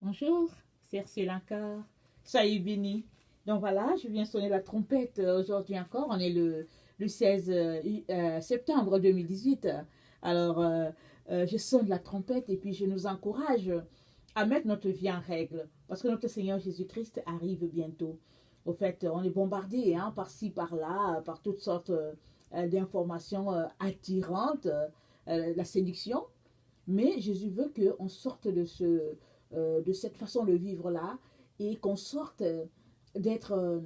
Bonjour, c'est Ursule encore. Soyez bénis. Donc voilà, je viens sonner la trompette aujourd'hui encore. On est le 16 septembre 2018. Alors, je sonne la trompette et puis je nous encourage à mettre notre vie en règle parce que notre Seigneur Jésus-Christ arrive bientôt. Au fait, on est bombardé par-ci, par-là, par toutes sortes d'informations attirantes, la séduction. Mais Jésus veut qu'on sorte de cette façon de vivre-là et qu'on sorte d'être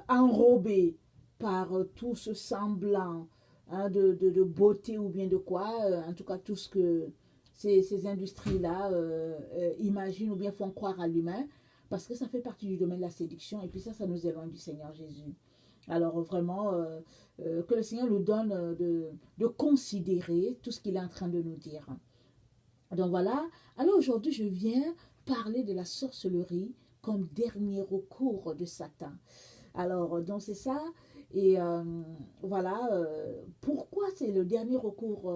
enrobé par tout ce semblant de beauté ou bien de quoi, en tout cas tout ce que ces industries-là imaginent ou bien font croire à l'humain, parce que ça fait partie du domaine de la séduction et puis ça nous éloigne du Seigneur Jésus. Alors vraiment, que le Seigneur nous donne de considérer tout ce qu'il est en train de nous dire. Donc voilà, alors aujourd'hui je viens parler de la sorcellerie comme dernier recours de Satan. Alors donc c'est ça, et voilà, pourquoi c'est le dernier recours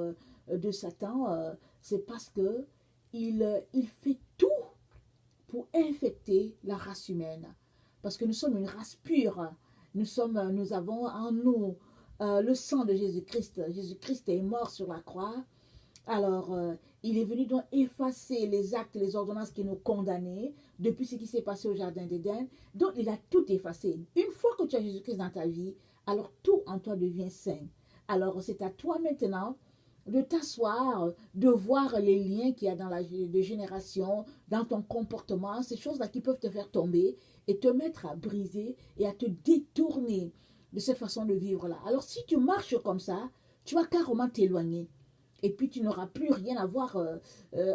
de Satan, c'est parce que il fait tout pour infecter la race humaine. Parce que nous sommes une race pure, nous avons en nous le sang de Jésus-Christ. Jésus-Christ est mort sur la croix. Alors, il est venu donc effacer les actes, les ordonnances qui nous condamnaient depuis ce qui s'est passé au Jardin d'Éden. Donc, il a tout effacé. Une fois que tu as Jésus-Christ dans ta vie, alors tout en toi devient saint. Alors, c'est à toi maintenant de t'asseoir, de voir les liens qu'il y a dans la de génération, dans ton comportement, ces choses-là qui peuvent te faire tomber et te mettre à briser et à te détourner de cette façon de vivre-là. Alors, si tu marches comme ça, tu vas carrément t'éloigner. Et puis tu n'auras plus rien à voir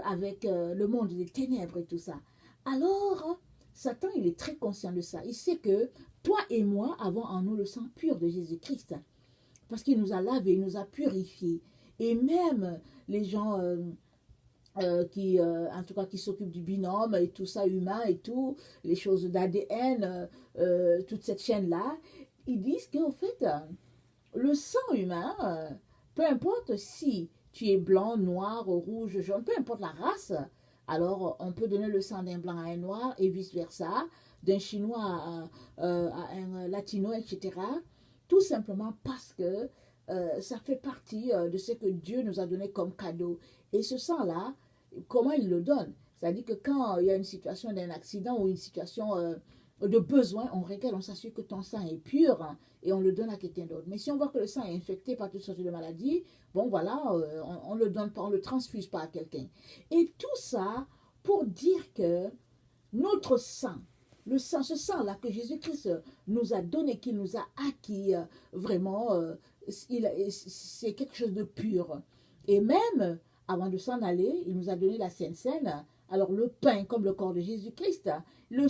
avec le monde des ténèbres et tout ça. Alors, Satan, il est très conscient de ça. Il sait que toi et moi avons en nous le sang pur de Jésus-Christ. Parce qu'il nous a lavés, il nous a purifiés. Et même les gens en tout cas, qui s'occupent du binôme et tout ça, humain et tout, les choses d'ADN, toute cette chaîne-là, ils disent qu'en fait, le sang humain, peu importe si tu es blanc, noir, rouge, jaune, peu importe la race, alors on peut donner le sang d'un blanc à un noir et vice-versa, d'un chinois à un latino, etc. Tout simplement parce que ça fait partie de ce que Dieu nous a donné comme cadeau. Et ce sang-là, comment il le donne? C'est-à-dire que quand il y a une situation d'un accident ou une situation de besoin, on regarde, on s'assure que ton sang est pur et on le donne à quelqu'un d'autre. Mais si on voit que le sang est infecté par toutes sortes de maladies, bon voilà, on le donne pas, on le transfuse pas à quelqu'un. Et tout ça pour dire que notre sang, le sang, ce sang-là que Jésus-Christ nous a donné, qu'il nous a acquis, vraiment, c'est quelque chose de pur. Et même, avant de s'en aller, il nous a donné la Sainte Seine. Alors le pain comme le corps de Jésus-Christ, le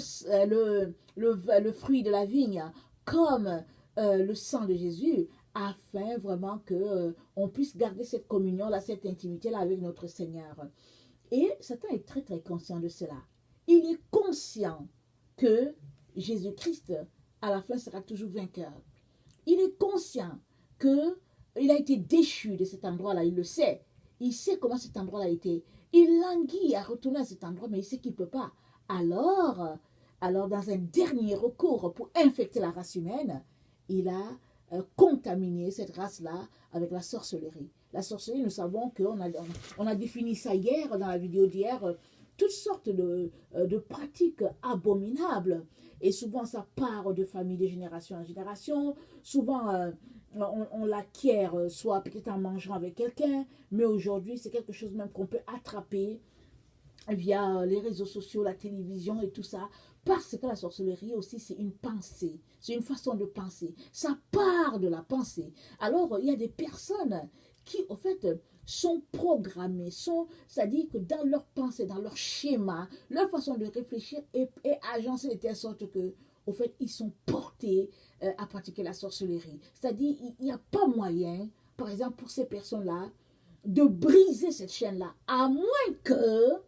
fruit de la vigne comme le sang de Jésus, afin vraiment que on puisse garder cette communion-là, cette intimité-là avec notre Seigneur. Et Satan est très très conscient de cela. Il est conscient que Jésus-Christ, à la fin, sera toujours vainqueur. Il est conscient qu'il a été déchu de cet endroit-là, il le sait. Il sait comment cet endroit-là a été. Il languit à retourner à cet endroit, mais il sait qu'il ne peut pas. Alors, dans un dernier recours pour infecter la race humaine, il a contaminé cette race-là avec la sorcellerie. La sorcellerie, nous savons on a défini ça hier, dans la vidéo d'hier, toutes sortes de pratiques abominables. Et souvent, ça part de famille de génération en génération. Souvent, on l'acquiert soit peut-être en mangeant avec quelqu'un, mais aujourd'hui, c'est quelque chose même qu'on peut attraper via les réseaux sociaux, la télévision et tout ça. Parce que la sorcellerie aussi, c'est une pensée. C'est une façon de penser. Ça part de la pensée. Alors, il y a des personnes qui, au fait, sont programmées, c'est-à-dire que dans leur pensée, dans leur schéma, leur façon de réfléchir est agencée de telle sorte que, au fait, ils sont portés à pratiquer la sorcellerie. C'est-à-dire, il n'y a pas moyen, par exemple, pour ces personnes-là, de briser cette chaîne-là, à moins que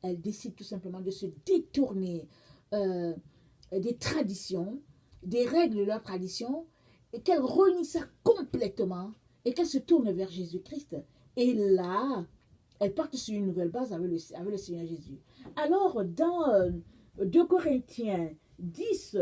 elles décident tout simplement de se détourner des traditions, des règles de leur tradition, et qu'elles renient ça complètement, et qu'elles se tournent vers Jésus-Christ. Et là, elles partent sur une nouvelle base avec le Seigneur Jésus. Alors, dans 2 Corinthiens 10,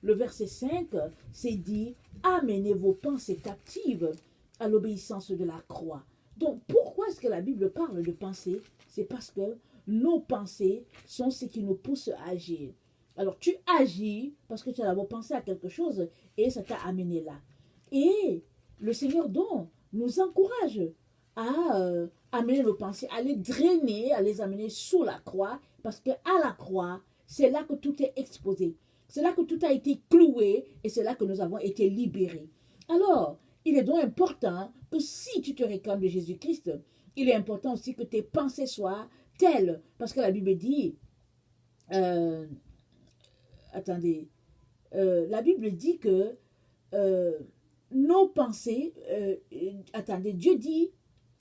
le verset 5, c'est dit, amenez vos pensées captives à l'obéissance de la croix. Donc, pourquoi est-ce que la Bible parle de pensée? C'est parce que nos pensées sont ce qui nous pousse à agir. Alors, tu agis parce que tu as d'abord pensé à quelque chose et ça t'a amené là. Et le Seigneur, donc, nous encourage à amener nos pensées, à les drainer, à les amener sous la croix, parce qu'à la croix, c'est là que tout est exposé. C'est là que tout a été cloué et c'est là que nous avons été libérés. Alors, il est donc important que si tu te réclames de Jésus-Christ, il est important aussi que tes pensées soient telles, parce que la Bible dit, euh, attendez, la Bible dit que nos pensées, attendez, Dieu dit,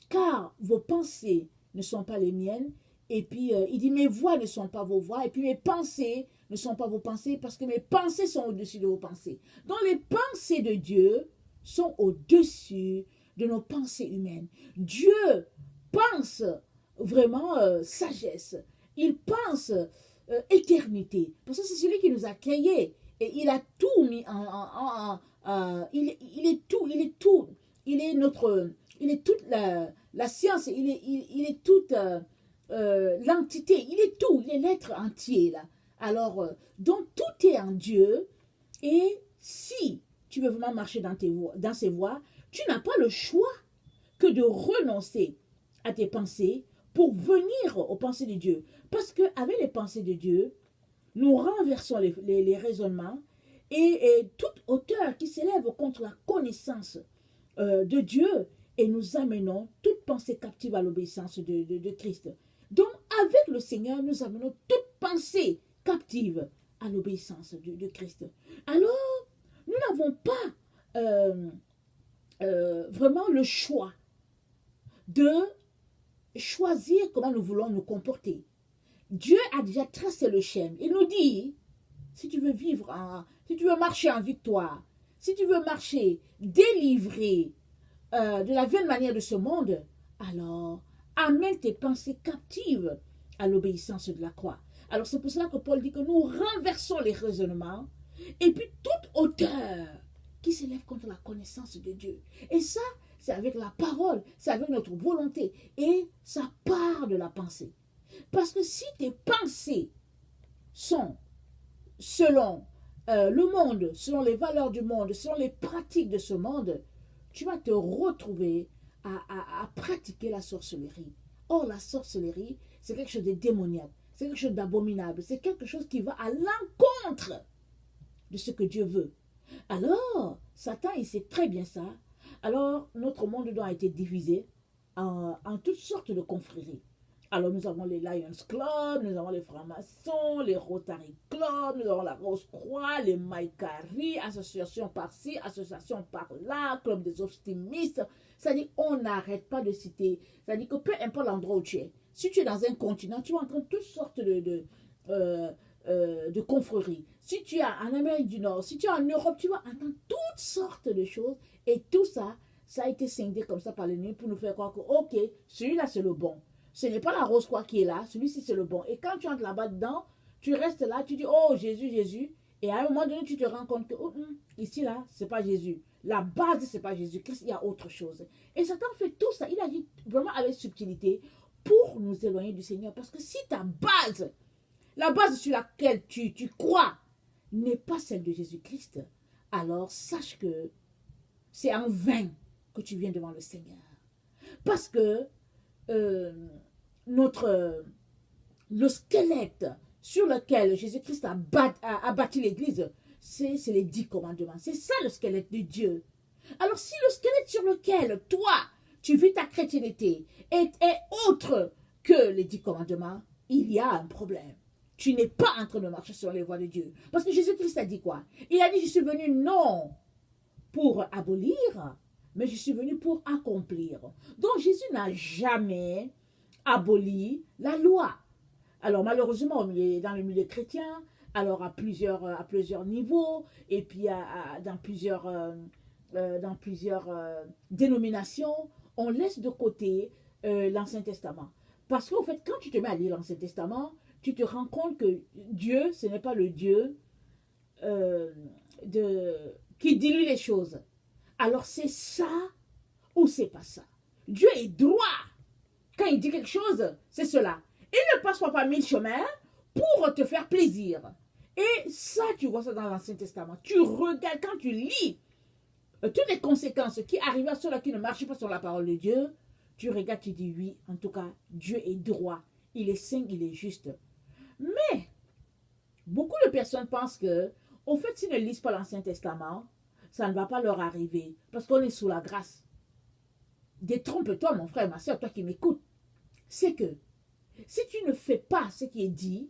car vos pensées ne sont pas les miennes, et puis il dit, mes voix ne sont pas vos voix, et puis mes pensées ne sont pas vos pensées, parce que mes pensées sont au-dessus de vos pensées. Donc les pensées de Dieu sont au-dessus de nos pensées humaines. Dieu pense vraiment sagesse, il pense éternité, parce que c'est celui qui nous a créés, et il a tout mis il est tout, il est notre, il est toute la science, il est toute l'entité, il est tout, il est l'être entier là. Alors, donc tout est en Dieu, et si tu veux vraiment marcher dans ses voies, tu n'as pas le choix que de renoncer à tes pensées pour venir aux pensées de Dieu. Parce qu'avec les pensées de Dieu, nous renversons les raisonnements et toute hauteur qui s'élève contre la connaissance de Dieu, et nous amenons toute pensée captive à l'obéissance de Christ. Donc, avec le Seigneur, nous amenons toute pensée captive à l'obéissance de Christ. Alors, nous n'avons pas vraiment le choix de choisir comment nous voulons nous comporter. Dieu a déjà tracé le schéma. Il nous dit, si tu veux vivre, si tu veux marcher en victoire, si tu veux marcher délivré de la vaine manière de ce monde, alors amène tes pensées captives à l'obéissance de la croix. Alors c'est pour cela que Paul dit que nous renversons les raisonnements et puis toute hauteur qui s'élève contre la connaissance de Dieu. Et ça, c'est avec la parole, c'est avec notre volonté, et ça part de la pensée. Parce que si tes pensées sont selon le monde, selon les valeurs du monde, selon les pratiques de ce monde, tu vas te retrouver à pratiquer la sorcellerie. Or, la sorcellerie, c'est quelque chose de démoniaque, c'est quelque chose d'abominable, c'est quelque chose qui va à l'encontre de ce que Dieu veut. Alors, Satan, il sait très bien ça. Alors, notre monde doit être divisé en toutes sortes de confréries. Alors, nous avons les Lions Club, nous avons les francs-maçons, les Rotary Club, nous avons la Rose-Croix, les Maïkari, association par-ci, association par-là, club des optimistes. C'est-à-dire, on n'arrête pas de citer. C'est-à-dire que peu importe l'endroit où tu es, si tu es dans un continent, tu vas entendre toutes sortes de confréries. Si tu es en Amérique du Nord, si tu es en Europe, tu vas entendre toutes sortes de choses. Et tout ça, ça a été scindé comme ça par l'ennemi pour nous faire croire que, ok, celui-là, c'est le bon. Ce n'est pas la rose quoi qui est là, celui-ci c'est le bon. Et quand tu entres là-bas dedans, tu restes là, tu dis oh Jésus, Jésus. Et à un moment donné, tu te rends compte que ici là, c'est pas Jésus. La base, c'est pas Jésus-Christ, il y a autre chose. Et Satan fait tout ça, il agit vraiment avec subtilité pour nous éloigner du Seigneur. Parce que si ta base, la base sur laquelle tu crois, n'est pas celle de Jésus-Christ, alors sache que c'est en vain que tu viens devant le Seigneur. Parce que le squelette sur lequel Jésus-Christ a bâti l'Église, c'est les 10 commandements. C'est ça le squelette de Dieu. Alors si le squelette sur lequel toi, tu vis ta chrétienté est autre que les 10 commandements, il y a un problème. Tu n'es pas en train de marcher sur les voies de Dieu. Parce que Jésus-Christ a dit quoi? Il a dit, je suis venu non pour abolir, mais je suis venu pour accomplir. Donc Jésus n'a jamais aboli la loi. Alors malheureusement, dans le milieu chrétien, alors à plusieurs niveaux, et puis dans plusieurs dénominations, on laisse de côté l'Ancien Testament. Parce qu'en fait, quand tu te mets à lire l'Ancien Testament, tu te rends compte que Dieu, ce n'est pas le Dieu euh, qui dilue les choses. Alors c'est ça ou c'est pas ça. Dieu est droit. Quand il dit quelque chose, c'est cela. Il ne passe pas par mille chemins pour te faire plaisir. Et ça, tu vois ça dans l'Ancien Testament. Tu regardes, quand tu lis toutes les conséquences qui arrivent à ceux-là qui ne marchent pas sur la parole de Dieu, tu regardes, tu dis oui, en tout cas, Dieu est droit. Il est saint, il est juste. Mais, beaucoup de personnes pensent que, au fait, s'ils ne lisent pas l'Ancien Testament, ça ne va pas leur arriver. Parce qu'on est sous la grâce. Détrompe-toi, mon frère, ma soeur, toi qui m'écoutes. C'est que, si tu ne fais pas ce qui est dit,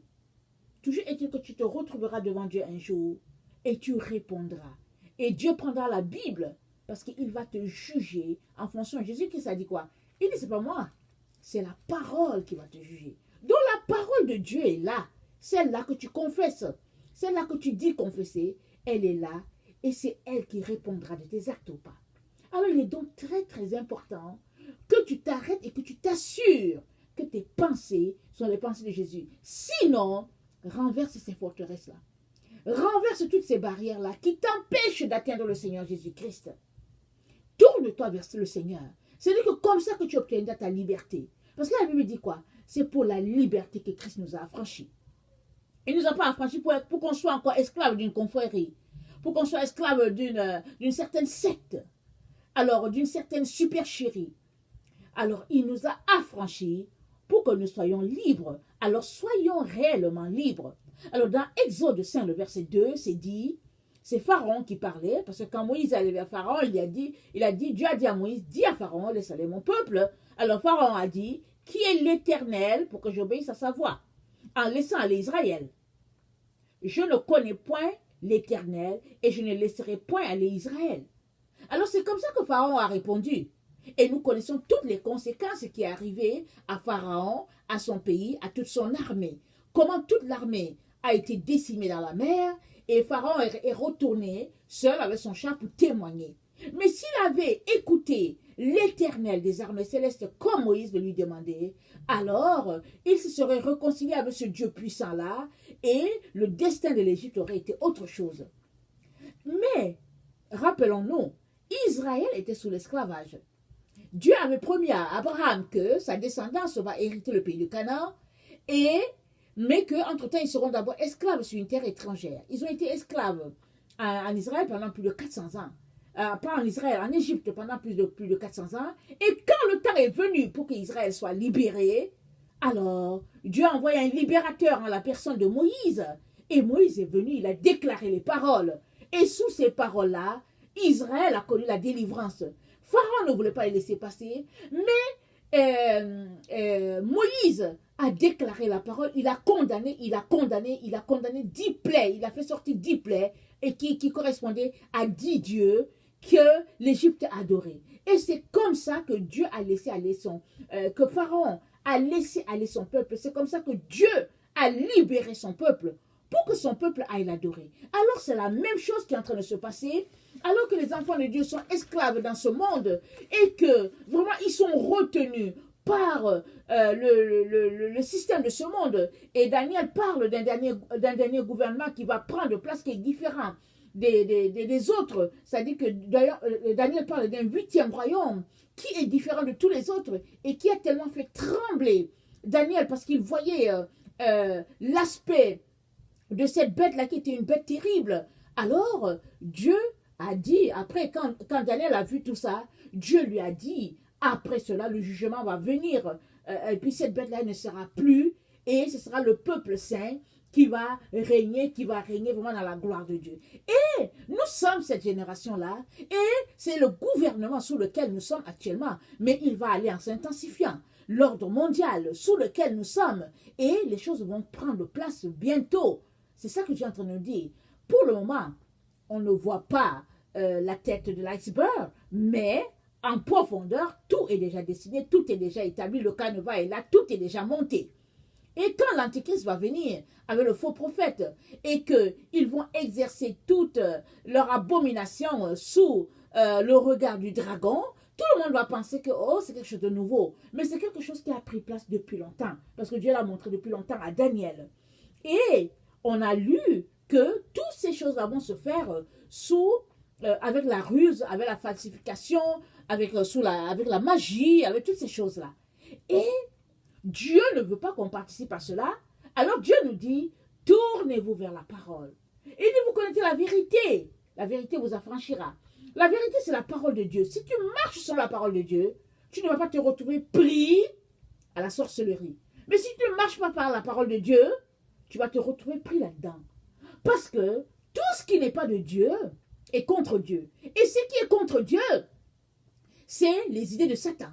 toujours est-il que tu te retrouveras devant Dieu un jour et tu répondras. Et Dieu prendra la Bible parce qu'il va te juger en fonction. Jésus-Christ a dit quoi? Il dit, c'est pas moi, c'est la parole qui va te juger. Donc la parole de Dieu est là. Celle-là que tu confesses, celle-là que tu dis confesser, elle est là et c'est elle qui répondra de tes actes ou pas. Alors il est donc très très important que tu t'arrêtes et que tu t'assures que tes pensées sont les pensées de Jésus. Sinon, renverse ces forteresses-là. Renverse toutes ces barrières-là qui t'empêchent d'atteindre le Seigneur Jésus-Christ. Tourne-toi vers le Seigneur. C'est-à-dire que comme ça que tu obtiendras ta liberté. Parce que la Bible dit quoi? C'est pour la liberté que Christ nous a affranchis. Il ne nous a pas affranchis pour qu'on soit encore esclave d'une confrérie, pour qu'on soit esclave d'une certaine secte, alors d'une certaine supercherie. Alors il nous a affranchis pour que nous soyons libres. Alors soyons réellement libres. Alors dans Exode 5, le verset 2, c'est dit, c'est Pharaon qui parlait, parce que quand Moïse allait vers Pharaon, Dieu a dit à Moïse, dis à Pharaon, laisse aller mon peuple. Alors Pharaon a dit, qui est l'Éternel pour que j'obéisse à sa voix, en laissant aller Israël. Je ne connais point l'Éternel et je ne laisserai point aller Israël. Alors c'est comme ça que Pharaon a répondu. Et nous connaissons toutes les conséquences qui est arrivées à Pharaon, à son pays, à toute son armée. Comment toute l'armée a été décimée dans la mer et Pharaon est retourné seul avec son char pour témoigner. Mais s'il avait écouté l'Éternel des armées célestes comme Moïse le lui demandait, alors il se serait réconcilié avec ce Dieu puissant-là et le destin de l'Égypte aurait été autre chose. Mais, rappelons-nous, Israël était sous l'esclavage. Dieu avait promis à Abraham que sa descendance va hériter le pays de Canaan, mais qu'entre-temps, ils seront d'abord esclaves sur une terre étrangère. Ils ont été esclaves en Israël pendant plus de 400 ans. Pas en Israël, en Égypte pendant plus de 400 ans. Et quand le temps est venu pour qu'Israël soit libéré, alors Dieu a envoyé un libérateur en la personne de Moïse. Et Moïse est venu, il a déclaré les paroles. Et sous ces paroles-là, Israël a connu la délivrance. Pharaon ne voulait pas les laisser passer, mais Moïse a déclaré la parole, il a condamné 10 plaies, il a fait sortir 10 plaies et qui correspondaient à 10 dieux que l'Égypte adorait. Et c'est comme ça que Dieu a laissé aller que Pharaon a laissé aller son peuple. C'est comme ça que Dieu a libéré son peuple pour que son peuple aille l'adorer. Alors c'est la même chose qui est en train de se passer, alors que les enfants de Dieu sont esclaves dans ce monde et que vraiment ils sont retenus par le système de ce monde. Et Daniel parle d'un dernier gouvernement qui va prendre place qui est différent des autres. C'est-à-dire que Daniel parle d'un 8e royaume qui est différent de tous les autres et qui a tellement fait trembler Daniel parce qu'il voyait l'aspect de cette bête-là qui était une bête terrible. Alors, Dieu a dit, après, quand Daniel a vu tout ça, Dieu lui a dit, après cela, le jugement va venir. Et puis cette bête-là ne sera plus. Et ce sera le peuple saint qui va régner vraiment dans la gloire de Dieu. Et nous sommes cette génération-là. Et c'est le gouvernement sous lequel nous sommes actuellement. Mais il va aller en s'intensifiant. L'ordre mondial sous lequel nous sommes. Et les choses vont prendre place bientôt. C'est ça que Dieu est en train de nous dire. Pour le moment, on ne voit pas la tête de l'iceberg, mais en profondeur, tout est déjà dessiné, tout est déjà établi, le canevas est là, tout est déjà monté. Et quand l'Antichrist va venir avec le faux prophète et qu'ils vont exercer toute leur abomination sous le regard du dragon, tout le monde va penser que oh, c'est quelque chose de nouveau. Mais c'est quelque chose qui a pris place depuis longtemps. Parce que Dieu l'a montré depuis longtemps à Daniel. Et on a lu que toutes ces choses-là vont se faire avec la ruse, avec la falsification, avec la magie, avec toutes ces choses-là. Et Dieu ne veut pas qu'on participe à cela. Alors Dieu nous dit, tournez-vous vers la parole. Il dit, vous connaissez la vérité vous affranchira. La vérité, c'est la parole de Dieu. Si tu marches sur la parole de Dieu, tu ne vas pas te retrouver pris à la sorcellerie. Mais si tu ne marches pas par la parole de Dieu, tu vas te retrouver pris là-dedans. Parce que tout ce qui n'est pas de Dieu est contre Dieu. Et ce qui est contre Dieu, c'est les idées de Satan.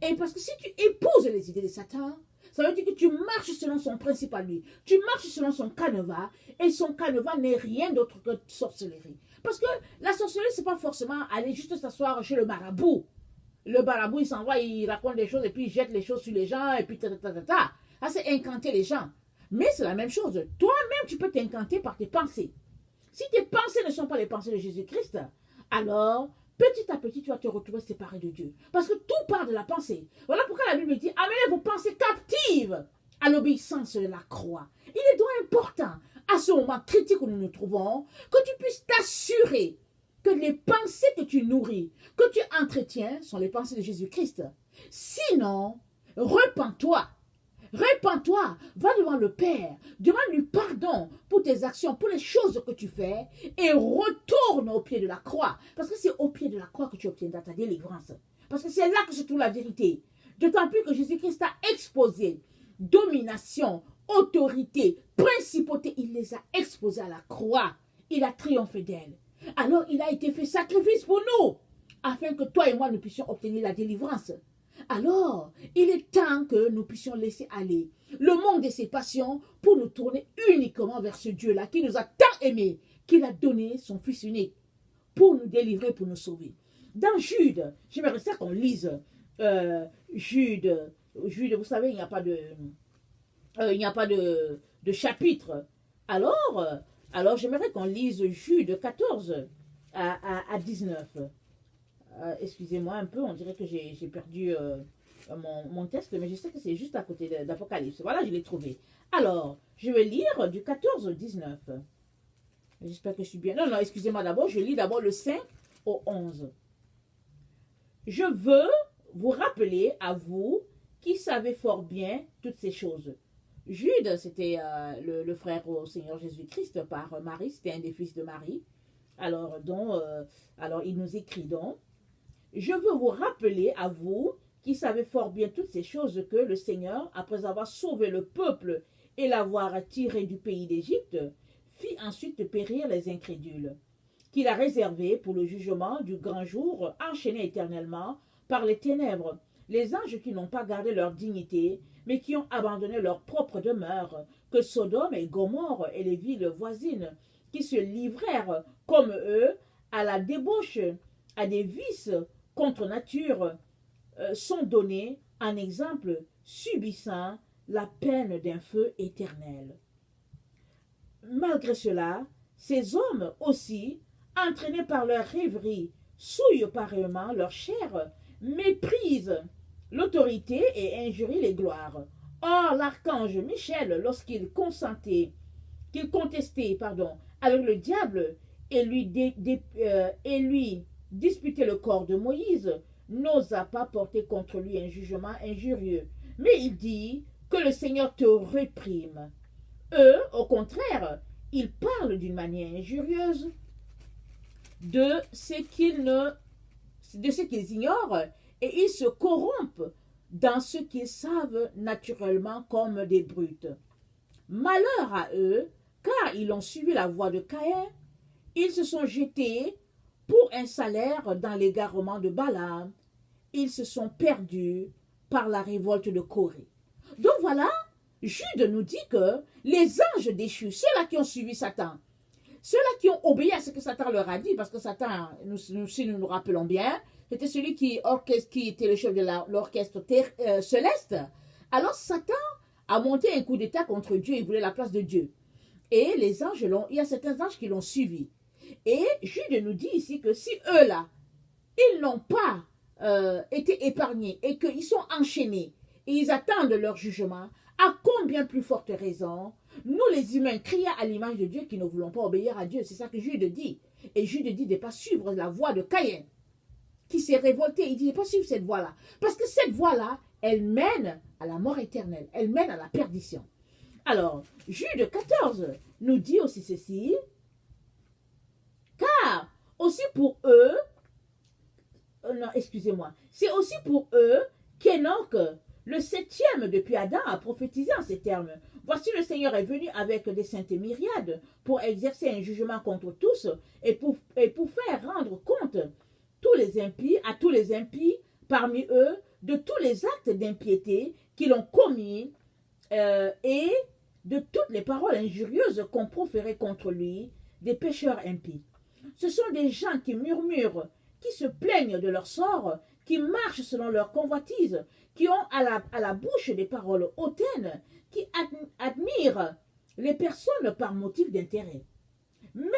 Et parce que si tu épouses les idées de Satan, ça veut dire que tu marches selon son principe à lui. Tu marches selon son canevas. Et son canevas n'est rien d'autre que sorcellerie. Parce que la sorcellerie, ce n'est pas forcément aller juste s'asseoir chez le marabout. Le marabout, il s'en va, il raconte des choses et puis il jette les choses sur les gens et puis ta. Ça, c'est incanter les gens. Mais c'est la même chose. Toi-même, tu peux t'incanter par tes pensées. Si tes pensées ne sont pas les pensées de Jésus-Christ, alors petit à petit, tu vas te retrouver séparé de Dieu. Parce que tout part de la pensée. Voilà pourquoi la Bible dit, amenez vos pensées captives à l'obéissance de la croix. Il est donc important, à ce moment critique où nous nous trouvons, que tu puisses t'assurer que les pensées que tu nourris, que tu entretiens, sont les pensées de Jésus-Christ. Sinon, repens-toi. Répands-toi, va devant le Père, demande-lui pardon pour tes actions, pour les choses que tu fais et retourne au pied de la croix. Parce que c'est au pied de la croix que tu obtiendras ta délivrance. Parce que c'est là que se trouve la vérité. D'autant plus que Jésus-Christ a exposé domination, autorité, principauté. Il les a exposées à la croix. Il a triomphé d'elle. Alors il a été fait sacrifice pour nous, afin que toi et moi nous puissions obtenir la délivrance. Alors, il est temps que nous puissions laisser aller le monde de ses passions pour nous tourner uniquement vers ce Dieu-là qui nous a tant aimés, qu'il a donné son Fils unique pour nous délivrer, pour nous sauver. Dans Jude, j'aimerais ça qu'on lise Jude, vous savez, il n'y a pas de chapitre. Alors j'aimerais qu'on lise Jude 14 à 19. Excusez-moi un peu, on dirait que j'ai perdu mon texte, mais je sais que c'est juste à côté d'Apocalypse. Voilà, je l'ai trouvé. Alors, je vais lire du 14 au 19. J'espère que je suis bien. Non, excusez-moi d'abord, je lis d'abord le 5 au 11. Je veux vous rappeler à vous qui savez fort bien toutes ces choses. Jude, c'était le frère au Seigneur Jésus-Christ par Marie, c'était un des fils de Marie. Alors il nous écrit donc, je veux vous rappeler à vous qui savez fort bien toutes ces choses que le Seigneur, après avoir sauvé le peuple et l'avoir tiré du pays d'Égypte, fit ensuite périr les incrédules, qu'il a réservés pour le jugement du grand jour, enchaînés éternellement par les ténèbres, les anges qui n'ont pas gardé leur dignité, mais qui ont abandonné leur propre demeure, que Sodome et Gomorrhe et les villes voisines, qui se livrèrent comme eux à la débauche, à des vices contre nature, sont donnés en exemple, subissant la peine d'un feu éternel. Malgré cela, ces hommes aussi, entraînés par leur rêverie, souillent pareillement leur chair, méprisent l'autorité et injurient les gloires. Or, l'archange Michel, lorsqu'il contestait avec le diable et lui disputait le corps de Moïse, n'osa pas porter contre lui un jugement injurieux. Mais il dit que le Seigneur te réprime. Eux, au contraire, ils parlent d'une manière injurieuse de ce qu'ils ignorent et ils se corrompent dans ce qu'ils savent naturellement comme des brutes. Malheur à eux, car ils ont suivi la voie de Caïn, ils se sont jetés pour un salaire dans l'égarement de Balaam, ils se sont perdus par la révolte de Corée. Donc voilà, Jude nous dit que les anges déchus, ceux-là qui ont suivi Satan, ceux-là qui ont obéi à ce que Satan leur a dit, parce que Satan, si nous nous rappelons bien, c'était celui qui était le chef de l'orchestre céleste. Alors Satan a monté un coup d'état contre Dieu, il voulait la place de Dieu. Et les anges, il y a certains anges qui l'ont suivi. Et Jude nous dit ici que si eux-là, ils n'ont pas été épargnés et qu'ils sont enchaînés et ils attendent leur jugement, à combien plus forte raison, nous les humains créés à l'image de Dieu qui ne voulons pas obéir à Dieu. C'est ça que Jude dit. Et Jude dit de ne pas suivre la voie de Caïn, qui s'est révolté. Il dit de ne pas suivre cette voie-là. Parce que cette voie-là, elle mène à la mort éternelle. Elle mène à la perdition. Alors, Jude 14 nous dit aussi ceci. Car aussi pour eux, non, excusez-moi, c'est aussi pour eux qu'Enoch, le septième depuis Adam, a prophétisé en ces termes. Voici le Seigneur est venu avec des saintes myriades pour exercer un jugement contre tous et pour faire rendre compte à tous les impies parmi eux de tous les actes d'impiété qu'ils ont commis et de toutes les paroles injurieuses qu'on proférait contre lui, des pécheurs impies. Ce sont des gens qui murmurent, qui se plaignent de leur sort, qui marchent selon leur convoitise, qui ont à la bouche des paroles hautaines, qui admirent les personnes par motif d'intérêt. Mais,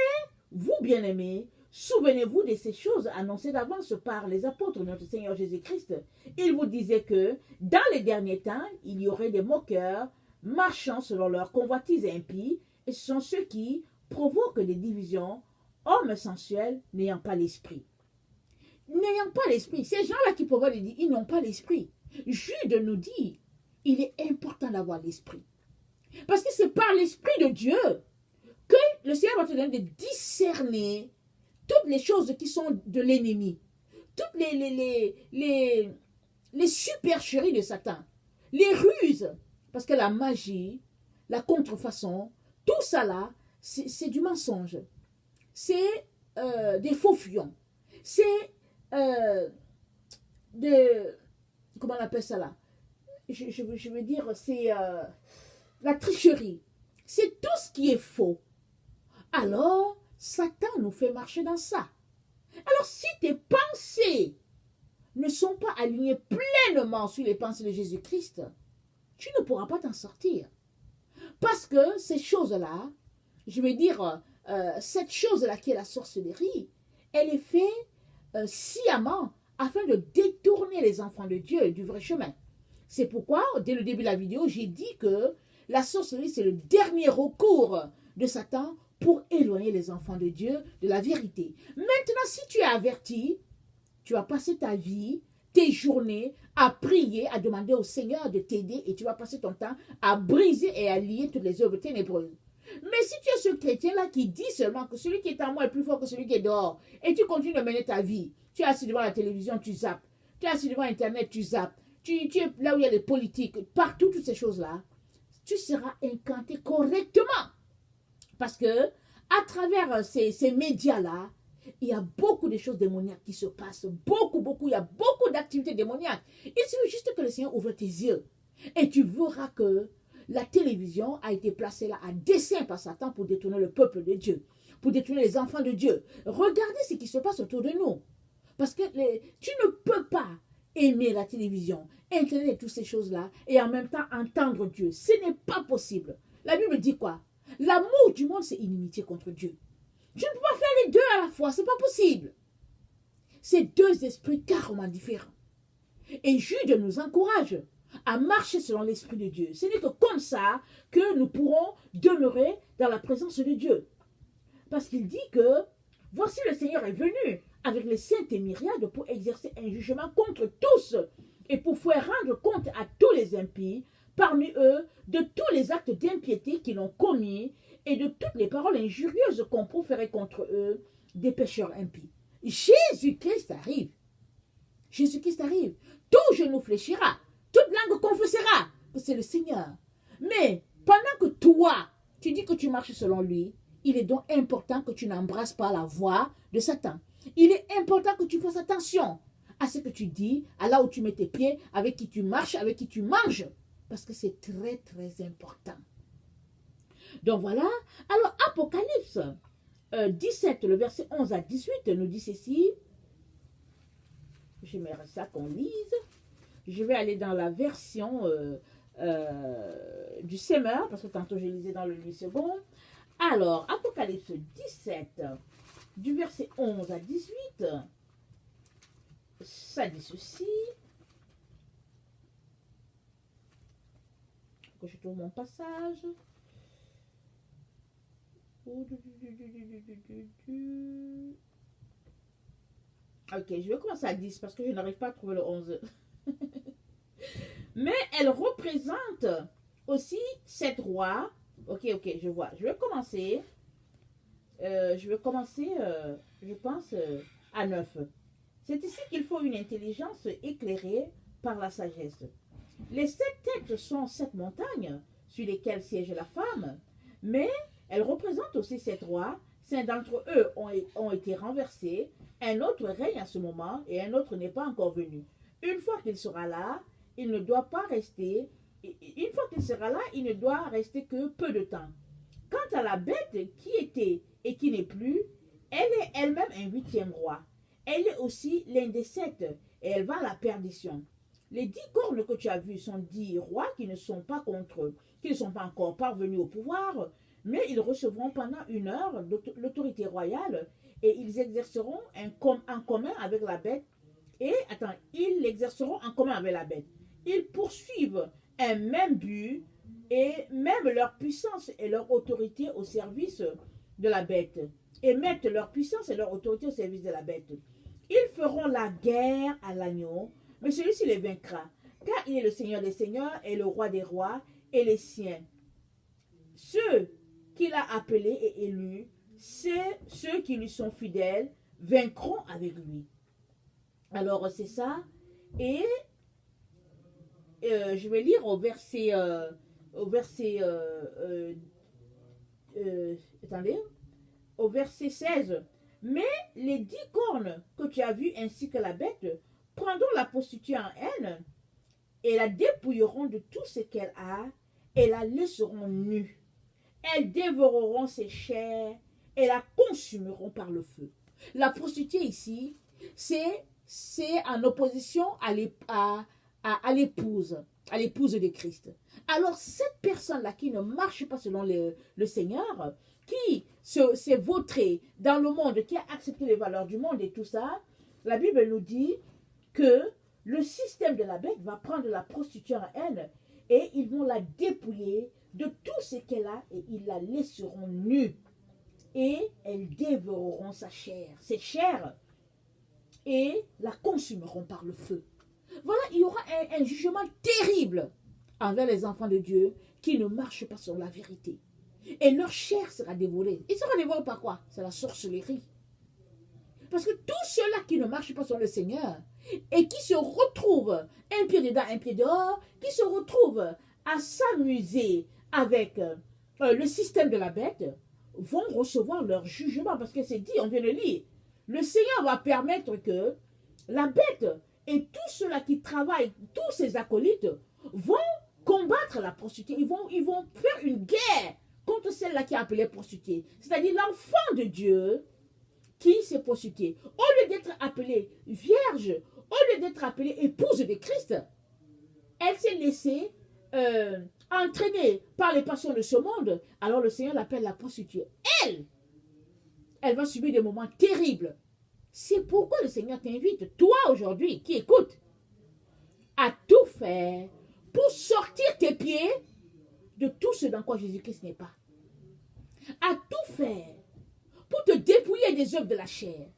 vous, bien-aimés, souvenez-vous de ces choses annoncées d'avance par les apôtres de notre Seigneur Jésus-Christ. Ils vous disaient que, dans les derniers temps, il y aurait des moqueurs, marchant selon leur convoitise impie, et ce sont ceux qui provoquent des divisions, hommes sensuels n'ayant pas l'esprit. N'ayant pas l'esprit, ces gens-là qui provoquent des divisions, ils n'ont pas l'esprit. Jude nous dit, il est important d'avoir l'esprit. Parce que c'est par l'esprit de Dieu que le Seigneur va te donner de discerner toutes les choses qui sont de l'ennemi, toutes les supercheries de Satan, les ruses, parce que la magie, la contrefaçon, tout ça là, c'est du mensonge, c'est des faux fions, c'est comment on appelle ça là, je veux dire, c'est la tricherie, c'est tout ce qui est faux. Alors, Satan nous fait marcher dans ça. Alors, si tes pensées ne sont pas alignées pleinement sur les pensées de Jésus-Christ, tu ne pourras pas t'en sortir. Parce que ces choses-là, je vais dire, cette chose-là qui est la sorcellerie, elle est faite sciemment afin de détourner les enfants de Dieu du vrai chemin. C'est pourquoi, dès le début de la vidéo, j'ai dit que la sorcellerie, c'est le dernier recours de Satan pour éloigner les enfants de Dieu de la vérité. Maintenant, si tu es averti, tu vas passer ta vie, tes journées, à prier, à demander au Seigneur de t'aider et tu vas passer ton temps à briser et à lier toutes les œuvres ténébreuses. Mais si tu es ce chrétien-là qui dit seulement que celui qui est en moi est plus fort que celui qui est dehors et tu continues de mener ta vie, tu es assis devant la télévision, tu zappes, tu es assis devant Internet, tu zappes, tu es là où il y a les politiques, partout, toutes ces choses-là, tu seras incanté correctement. Parce que à travers ces médias-là, il y a beaucoup de choses démoniaques qui se passent. Beaucoup. Il y a beaucoup d'activités démoniaques. Il suffit juste que le Seigneur ouvre tes yeux. Et tu verras que la télévision a été placée là à dessein par Satan pour détourner le peuple de Dieu. Pour détourner les enfants de Dieu. Regardez ce qui se passe autour de nous. Parce que tu ne peux pas aimer la télévision, Internet et toutes ces choses-là, et en même temps entendre Dieu. Ce n'est pas possible. La Bible dit quoi? L'amour du monde, c'est inimitié contre Dieu. Tu ne peux pas faire les deux à la fois, c'est pas possible. C'est deux esprits carrément différents. Et Jude nous encourage à marcher selon l'esprit de Dieu. Ce n'est que comme ça que nous pourrons demeurer dans la présence de Dieu. Parce qu'il dit que voici le Seigneur est venu avec les saintes myriades pour exercer un jugement contre tous et pour faire rendre compte à tous les impies parmi eux de tous les actes d'impiété qu'ils ont commis et de toutes les paroles injurieuses qu'on proférait contre eux, des pécheurs impies. Jésus-Christ arrive. Jésus-Christ arrive. Tout genou fléchira, toute langue confessera que c'est le Seigneur. Mais pendant que toi, tu dis que tu marches selon lui, il est donc important que tu n'embrasses pas la voie de Satan. Il est important que tu fasses attention à ce que tu dis, à là où tu mets tes pieds, avec qui tu marches, avec qui tu manges. Parce que c'est très important. Donc voilà. Alors Apocalypse 17, le verset 11 à 18 nous dit ceci. J'aimerais ça qu'on lise. Je vais aller dans la version du Semeur, parce que tantôt je lisais dans le 8 secondes. Alors, Apocalypse 17, du verset 11 à 18. ça dit ceci. Que je trouve mon passage. Ok, je vais commencer à 10 parce que je n'arrive pas à trouver le 11. Mais elle représente aussi cette roi. Ok, je vois. Je vais commencer, je pense, à 9. C'est ici qu'il faut une intelligence éclairée par la sagesse. Les 7 têtes sont 7 montagnes sur lesquelles siège la femme, mais elles représentent aussi 7 rois. 5 d'entre eux ont été renversés, un autre règne à ce moment et un autre n'est pas encore venu. Une fois qu'il sera là, il ne doit pas rester, une fois qu'il sera là, il ne doit rester que peu de temps. Quant à la bête qui était et qui n'est plus, elle est elle-même un 8e roi. Elle est aussi l'un des 7 et elle va à la perdition. Les 10 cornes que tu as vues sont 10 rois qui ne sont pas encore parvenus au pouvoir, mais ils recevront pendant 1 heure l'autorité royale et ils exerceront en commun avec la bête. Ils l'exerceront en commun avec la bête. Ils poursuivent un même but et même leur puissance et leur autorité au service de la bête. Et mettent leur puissance et leur autorité au service de la bête. Ils feront la guerre à l'agneau, mais celui-ci les vaincra, car il est le Seigneur des seigneurs et le roi des rois et les siens. Ceux qu'il a appelés et élus, ceux qui lui sont fidèles, vaincront avec lui. Alors c'est ça. Et je vais lire au verset au verset 16. Mais les 10 cornes que tu as vues ainsi que la bête prendront la prostituée en haine et la dépouilleront de tout ce qu'elle a et la laisseront nue. Elles dévoreront ses chairs et la consumeront par le feu. La prostituée ici, c'est en opposition à l'épouse de Christ. Alors cette personne-là qui ne marche pas selon le Seigneur, qui s'est vautré dans le monde, qui a accepté les valeurs du monde et tout ça, la Bible nous dit que le système de la bête va prendre la prostituée en haine et ils vont la dépouiller de tout ce qu'elle a et ils la laisseront nue. Et elles dévoreront ses chairs et la consumeront par le feu. Voilà, il y aura un jugement terrible envers les enfants de Dieu qui ne marchent pas sur la vérité. Et leur chair sera dévorée. Il sera dévoré par quoi? C'est la sorcellerie. Parce que tous ceux-là qui ne marchent pas sur le Seigneur et qui se retrouvent un pied dedans, un pied dehors, qui se retrouvent à s'amuser avec le système de la bête, vont recevoir leur jugement. Parce que c'est dit, on vient de lire, le Seigneur va permettre que la bête et tous ceux-là qui travaillent, tous ces acolytes, vont combattre la prostituée. Ils vont faire une guerre contre celle-là qui est appelée prostituée. C'est-à-dire l'enfant de Dieu qui s'est prostituée. Au lieu d'être appelée vierge, au lieu d'être appelée épouse de Christ, elle s'est laissée entraîner par les passions de ce monde. Alors le Seigneur l'appelle la prostituée. Elle va subir des moments terribles. C'est pourquoi le Seigneur t'invite, toi aujourd'hui, qui écoute, à tout faire pour sortir tes pieds de tout ce dans quoi Jésus-Christ n'est pas. À tout faire pour te dépouiller des œuvres de la chair.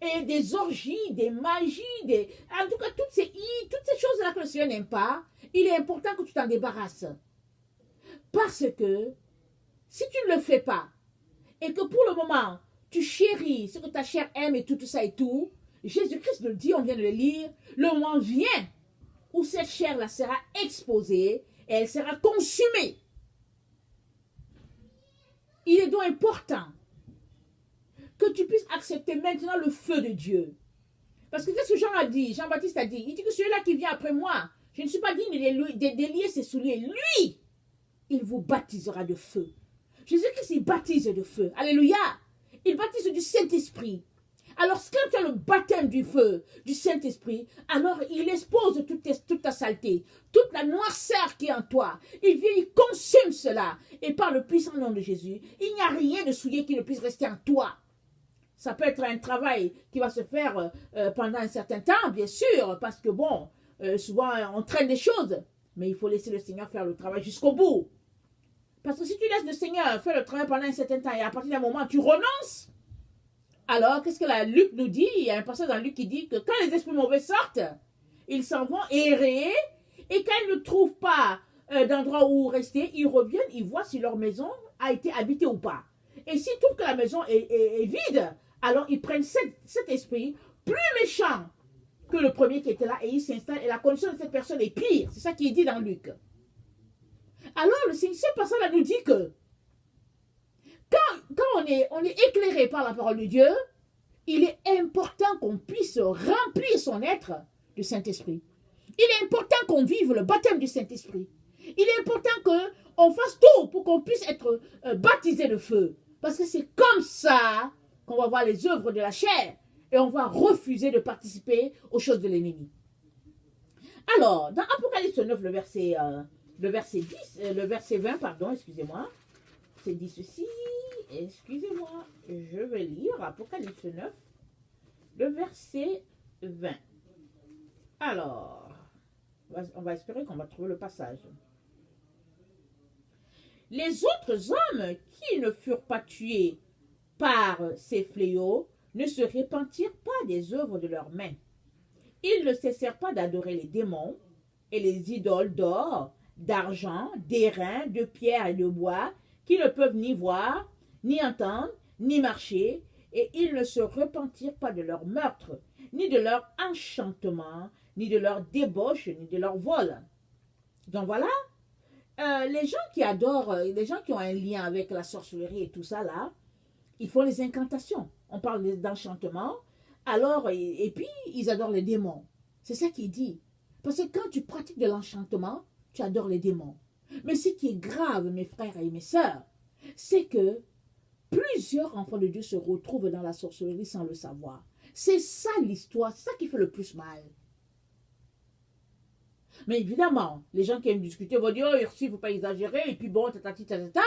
Et des orgies, des magies, en tout cas toutes ces choses-là que le Seigneur n'aime pas, il est important que tu t'en débarrasses. Parce que si tu ne le fais pas, et que pour le moment, tu chéris ce que ta chair aime et tout ça et tout, Jésus-Christ le dit, on vient de le lire, le moment vient où cette chair-là sera exposée et elle sera consumée. Il est donc important que tu puisses accepter maintenant le feu de Dieu. Parce que c'est ce que Jean-Baptiste a dit, il dit que celui-là qui vient après moi, je ne suis pas digne de délier ses souliers. Lui, il vous baptisera de feu. Jésus-Christ, il baptise de feu. Alléluia. Il baptise du Saint-Esprit. Alors, quand tu as le baptême du feu, du Saint-Esprit, alors il expose toute ta saleté, toute la noirceur qui est en toi. Il vient, il consume cela. Et par le puissant nom de Jésus, il n'y a rien de souillé qui ne puisse rester en toi. Ça peut être un travail qui va se faire pendant un certain temps, bien sûr, parce que bon, souvent on traîne des choses, mais il faut laisser le Seigneur faire le travail jusqu'au bout. Parce que si tu laisses le Seigneur faire le travail pendant un certain temps et à partir d'un moment tu renonces, alors qu'est-ce que la Luc nous dit? Il y a un passage dans Luc qui dit que quand les esprits mauvais sortent, ils s'en vont errer et quand ils ne trouvent pas d'endroit où rester, ils reviennent, ils voient si leur maison a été habitée ou pas. Et s'ils trouvent que la maison est vide, alors ils prennent cet esprit plus méchant que le premier qui était là et il s'installe et la condition de cette personne est pire. C'est ça qui est dit dans Luc. Alors ce passage-là nous dit que quand on est éclairé par la parole de Dieu, il est important qu'on puisse remplir son être du Saint-Esprit. Il est important qu'on vive le baptême du Saint-Esprit. Il est important qu'on fasse tout pour qu'on puisse être baptisé de feu. Parce que c'est comme ça qu'on va voir les œuvres de la chair et on va refuser de participer aux choses de l'ennemi. Alors, dans Apocalypse 9, le verset 20, pardon, excusez-moi, c'est dit ceci, excusez-moi, je vais lire Apocalypse 9, le verset 20. Alors, on va espérer qu'on va trouver le passage. Les autres hommes qui ne furent pas tués par ces fléaux ne se repentirent pas des œuvres de leurs mains. Ils ne cessèrent pas d'adorer les démons et les idoles d'or, d'argent, d'airain, de pierre et de bois, qui ne peuvent ni voir, ni entendre, ni marcher, et ils ne se repentirent pas de leur meurtre, ni de leur enchantement, ni de leur débauche, ni de leur vol. Donc voilà, les gens qui adorent, les gens qui ont un lien avec la sorcellerie et tout ça là, ils font les incantations. On parle d'enchantement, alors, et puis ils adorent les démons. C'est ça qui est dit. Parce que quand tu pratiques de l'enchantement, tu adores les démons. Mais ce qui est grave, mes frères et mes sœurs, c'est que plusieurs enfants de Dieu se retrouvent dans la sorcellerie sans le savoir. C'est ça l'histoire, c'est ça qui fait le plus mal. Mais évidemment, les gens qui aiment discuter vont dire, oh, il ne faut pas exagérer, et puis bon, tatati, tatata.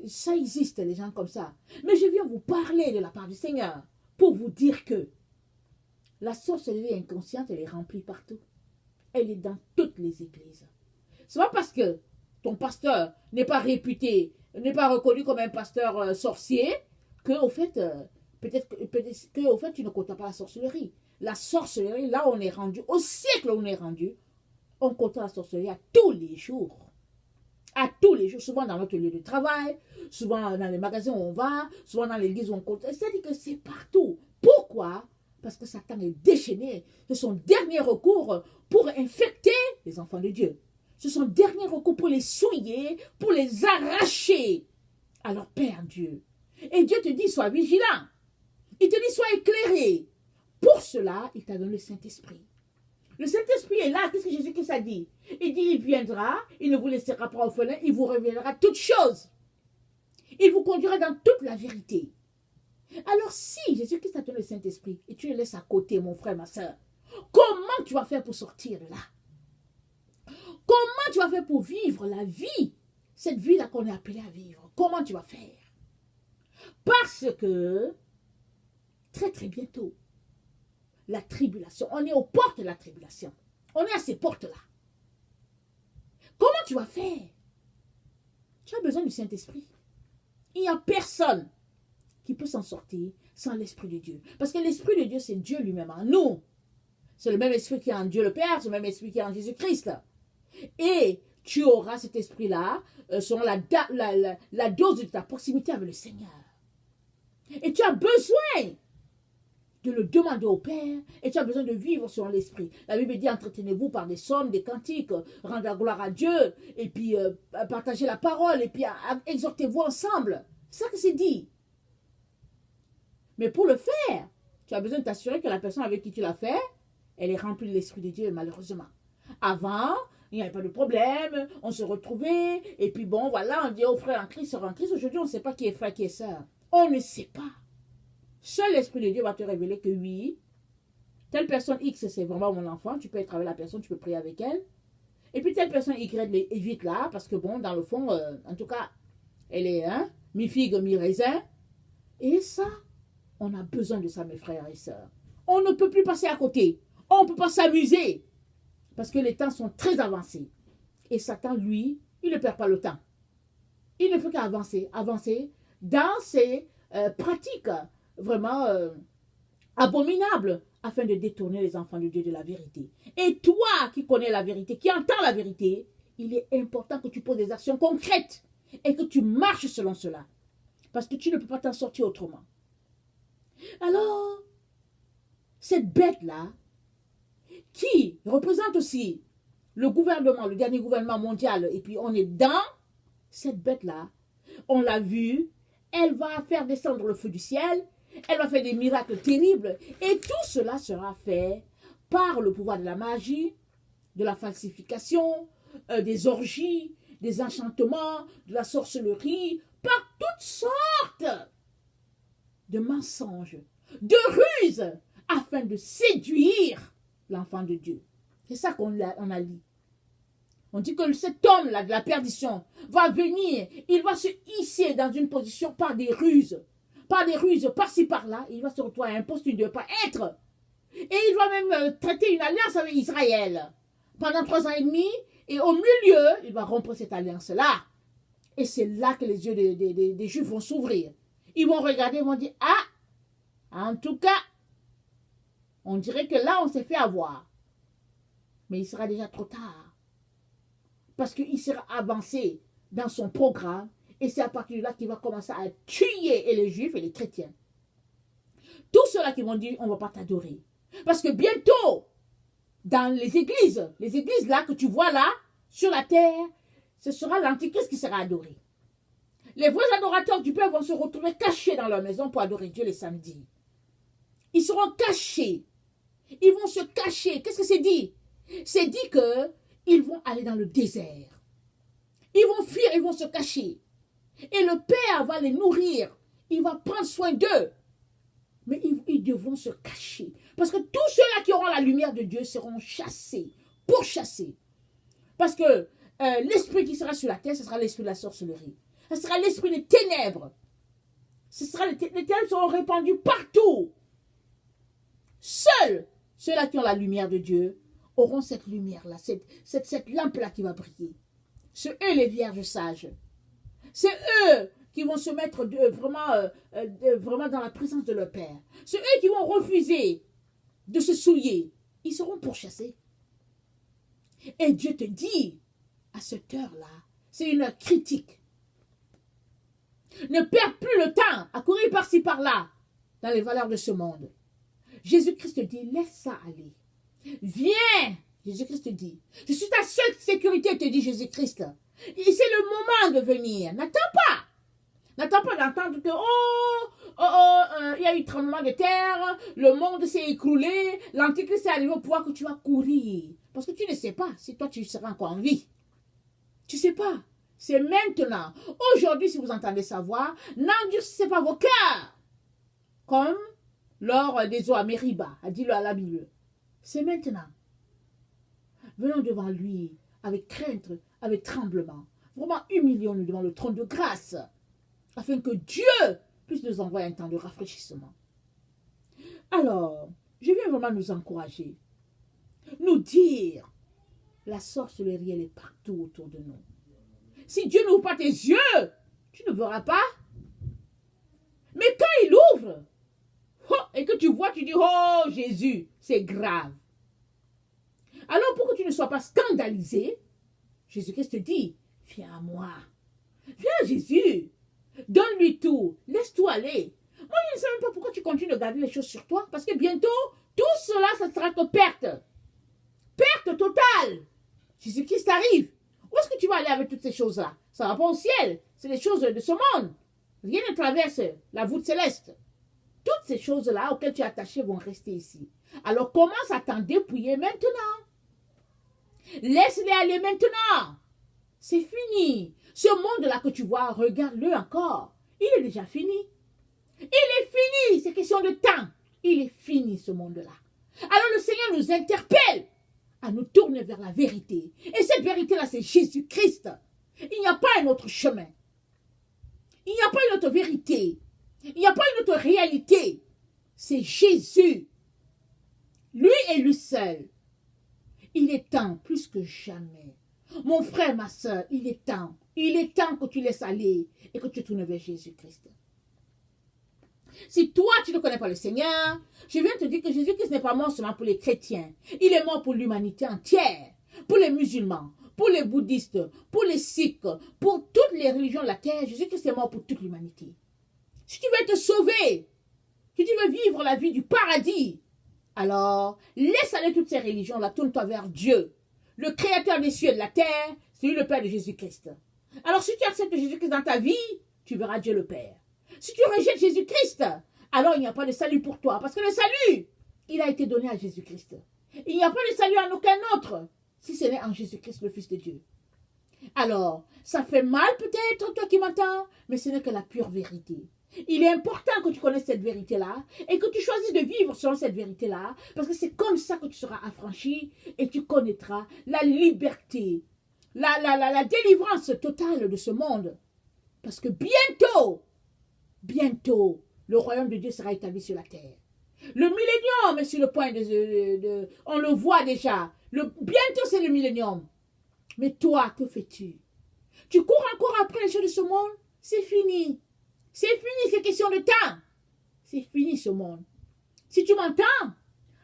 Ça existe, les gens comme ça. Mais je viens vous parler de la part du Seigneur pour vous dire que la sorcellerie inconsciente, elle est remplie partout. Elle est dans toutes les églises. Ce n'est pas parce que ton pasteur n'est pas réputé, n'est pas reconnu comme un pasteur sorcier, que au fait, peut-être que au fait, tu ne côtoies pas la sorcellerie. La sorcellerie, là où on est rendu, au siècle où on est rendu, on côtoie la sorcellerie à tous les jours. À tous les jours, souvent dans notre lieu de travail, souvent dans les magasins où on va, souvent dans l'église où on côtoie. C'est-à-dire que c'est partout. Pourquoi? Parce que Satan est déchaîné. C'est son dernier recours pour infecter les enfants de Dieu. C'est son dernier recours pour les souiller, pour les arracher à leur Père Dieu. Et Dieu te dit, sois vigilant. Il te dit, sois éclairé. Pour cela, il t'a donné le Saint-Esprit. Le Saint-Esprit est là. Qu'est-ce que Jésus-Christ a dit? Il dit, il viendra, il ne vous laissera pas orphelin, il vous révélera toutes choses. Il vous conduira dans toute la vérité. Alors si Jésus-Christ a donné le Saint-Esprit et tu le laisses à côté, mon frère, ma soeur, comment tu vas faire pour sortir de là? Comment tu vas faire pour vivre la vie, cette vie-là qu'on est appelé à vivre? Comment tu vas faire? Parce que, très très bientôt, la tribulation, on est aux portes de la tribulation. On est à ces portes-là. Comment tu vas faire? Tu as besoin du Saint-Esprit. Il n'y a personne qui peut s'en sortir sans l'Esprit de Dieu. Parce que l'Esprit de Dieu, c'est Dieu lui-même en nous. C'est le même Esprit qui est en Dieu le Père, c'est le même Esprit qui est en Jésus-Christ. Et tu auras cet esprit-là selon la dose de ta proximité avec le Seigneur. Et tu as besoin de le demander au Père, et tu as besoin de vivre selon l'Esprit. La Bible dit, entretenez-vous par des psaumes, des cantiques, rendez la gloire à Dieu, et puis partagez la parole, et puis exhortez-vous ensemble. C'est ça que c'est dit. Mais pour le faire, tu as besoin de t'assurer que la personne avec qui tu l'as fait, elle est remplie de l'Esprit de Dieu, malheureusement. Avant, il n'y avait pas de problème, on se retrouvait, et puis bon, voilà, on dit aux frères en Christ, sœurs en Christ. Aujourd'hui, on ne sait pas qui est frère, qui est sœur. On ne sait pas. Seul l'Esprit de Dieu va te révéler que oui, telle personne X, c'est vraiment mon enfant, tu peux être avec la personne, tu peux prier avec elle. Et puis telle personne Y, évite là, parce que bon, dans le fond, en tout cas, elle est mi-figue, mi-raisin. Et ça, On a besoin de ça, mes frères et sœurs. On ne peut plus passer à côté. On ne peut pas s'amuser. Parce que les temps sont très avancés. Et Satan, lui, il ne perd pas le temps. Il ne fait qu'avancer, avancer dans ses pratiques vraiment abominables afin de détourner les enfants de Dieu de la vérité. Et toi qui connais la vérité, qui entends la vérité, il est important que tu poses des actions concrètes et que tu marches selon cela. Parce que tu ne peux pas t'en sortir autrement. Alors, cette bête-là, qui représente aussi le gouvernement, le dernier gouvernement mondial, et puis on est dans cette bête-là, on l'a vue, elle va faire descendre le feu du ciel, elle va faire des miracles terribles, et tout cela sera fait par le pouvoir de la magie, de la falsification, des orgies, des enchantements, de la sorcellerie, par toutes sortes de mensonges, de ruses, afin de séduire l'enfant de Dieu. C'est ça qu'on a lu. On dit que cet homme-là de la perdition va venir, il va se hisser dans une position par des ruses, par-ci par-là, il va se retrouver à un poste où il ne doit pas être. Et il va même traiter une alliance avec Israël pendant 3 ans et demi, et au milieu, il va rompre cette alliance-là. Et c'est là que les yeux des Juifs vont s'ouvrir. Ils vont regarder, ils vont dire, ah, en tout cas, on dirait que là, on s'est fait avoir. Mais il sera déjà trop tard. Parce qu'il sera avancé dans son programme. Et c'est à partir de là qu'il va commencer à tuer et les Juifs et les chrétiens. Tous ceux-là qui vont dire, on ne va pas t'adorer. Parce que bientôt, dans les églises là que tu vois là, sur la terre, ce sera l'Antichrist qui sera adoré. Les vrais adorateurs du peuple vont se retrouver cachés dans leur maison pour adorer Dieu les samedis. Ils seront cachés. Ils vont se cacher. Qu'est-ce que c'est dit? C'est dit qu'ils vont aller dans le désert. Ils vont fuir, ils vont se cacher. Et le Père va les nourrir. Il va prendre soin d'eux. Mais ils devront se cacher. Parce que tous ceux-là qui auront la lumière de Dieu seront chassés, pourchassés. Parce que l'esprit qui sera sur la terre, ce sera l'esprit de la sorcellerie. Ce sera l'esprit des ténèbres. Les ténèbres seront répandues partout. Seuls ceux-là qui ont la lumière de Dieu auront cette lumière-là, cette lampe-là qui va briller. C'est eux les vierges sages. C'est eux qui vont se mettre vraiment dans la présence de leur Père. C'est eux qui vont refuser de se souiller. Ils seront pourchassés. Et Dieu te dit, à cette heure-là, c'est une heure critique. Ne perds plus le temps à courir par-ci par-là dans les valeurs de ce monde. Jésus-Christ te dit, laisse ça aller. Viens, Jésus-Christ te dit. Je suis ta seule sécurité, te dit Jésus-Christ. Et c'est le moment de venir. N'attends pas. N'attends pas d'entendre que, il y a eu tremblement de terre, le monde s'est écroulé, l'Antichrist est arrivé au pouvoir que tu vas courir. Parce que tu ne sais pas si toi tu seras encore en vie. Tu ne sais pas. C'est maintenant. Aujourd'hui, si vous entendez sa voix, n'endurcissez pas vos cœurs. Comme lors des eaux à Mériba, a dit à la Bible. C'est maintenant. Venons devant lui avec crainte, avec tremblement. Vraiment humilions-nous devant le trône de grâce, afin que Dieu puisse nous envoyer un temps de rafraîchissement. Alors, je viens vraiment nous encourager, nous dire, la sorcellerie, elle est partout autour de nous. Si Dieu n'ouvre pas tes yeux, tu ne verras pas. Mais quand il ouvre, et que tu vois, tu dis, oh Jésus, c'est grave. Alors pour que tu ne sois pas scandalisé, Jésus-Christ te dit, viens à moi. Viens à Jésus. Donne-lui tout. Laisse-toi aller. Moi, je ne sais même pas pourquoi tu continues de garder les choses sur toi. Parce que bientôt, tout cela, ça ne sera que perte. Perte totale. Jésus-Christ arrive. Où est-ce que tu vas aller avec toutes ces choses-là? Ça ne va pas au ciel. C'est les choses de ce monde. Rien ne traverse la voûte céleste. Toutes ces choses-là auxquelles tu es attaché vont rester ici. Alors commence à t'en dépouiller maintenant. Laisse-les aller maintenant. C'est fini. Ce monde-là que tu vois, regarde-le encore. Il est déjà fini. Il est fini. C'est question de temps. Il est fini ce monde-là. Alors le Seigneur nous interpelle à nous tourner vers la vérité. Et cette vérité-là, c'est Jésus-Christ. Il n'y a pas un autre chemin. Il n'y a pas une autre vérité. Il n'y a pas une autre réalité. c'est Jésus. Lui et lui seul. Il est temps, plus que jamais. Mon frère, ma soeur, il est temps. Il est temps que tu laisses aller et que tu tournes vers Jésus-Christ. Si toi, tu ne connais pas le Seigneur, je viens te dire que Jésus-Christ n'est pas mort seulement pour les chrétiens. Il est mort pour l'humanité entière, pour les musulmans, pour les bouddhistes, pour les sikhs, pour toutes les religions de la terre. Jésus-Christ est mort pour toute l'humanité. Si tu veux te sauver, si tu veux vivre la vie du paradis, alors laisse aller toutes ces religions-là, tourne-toi vers Dieu. Le créateur des cieux et de la terre, c'est lui le Père de Jésus-Christ. Alors si tu acceptes Jésus-Christ dans ta vie, tu verras Dieu le Père. Si tu rejettes Jésus-Christ, alors il n'y a pas de salut pour toi. Parce que le salut, il a été donné à Jésus-Christ. Il n'y a pas de salut en aucun autre, si ce n'est en Jésus-Christ, le Fils de Dieu. Alors, ça fait mal peut-être, toi qui m'entends, mais ce n'est que la pure vérité. Il est important que tu connaisses cette vérité-là et que tu choisisses de vivre selon cette vérité-là, parce que c'est comme ça que tu seras affranchi et tu connaîtras la liberté, la délivrance totale de ce monde. Parce que bientôt, le royaume de Dieu sera établi sur la terre. Le millénium est sur le point on le voit déjà. Bientôt, c'est le millénium. Mais toi, que fais-tu? Tu cours encore après les choses de ce monde? C'est fini. C'est fini, c'est question de temps. C'est fini ce monde. Si tu m'entends,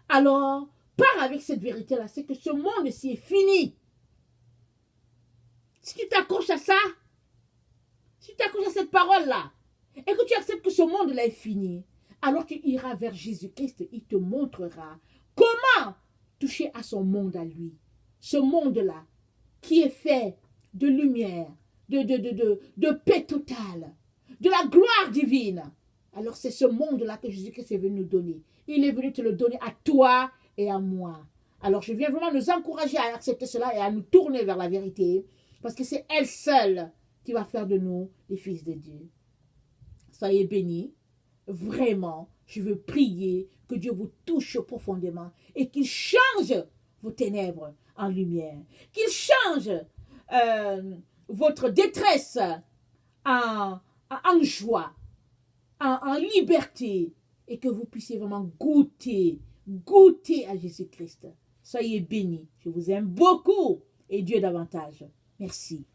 alors pars avec cette vérité-là. C'est que ce monde-ci est fini. Si tu t'accroches à ça, si tu t'accroches à cette parole-là, et que tu acceptes que ce monde-là est fini, alors tu iras vers Jésus-Christ, il te montrera comment toucher à son monde à lui. Ce monde-là, qui est fait de lumière, de paix totale, de la gloire divine. Alors c'est ce monde-là que Jésus-Christ est venu nous donner. Il est venu te le donner à toi et à moi. Alors je viens vraiment nous encourager à accepter cela et à nous tourner vers la vérité, parce que c'est elle seule qui va faire de nous les fils de Dieu. Soyez bénis. Vraiment, je veux prier que Dieu vous touche profondément et qu'il change vos ténèbres en lumière. Qu'il change votre détresse en joie, en liberté, et que vous puissiez vraiment goûter à Jésus-Christ. Soyez bénis. Je vous aime beaucoup et Dieu davantage. Merci.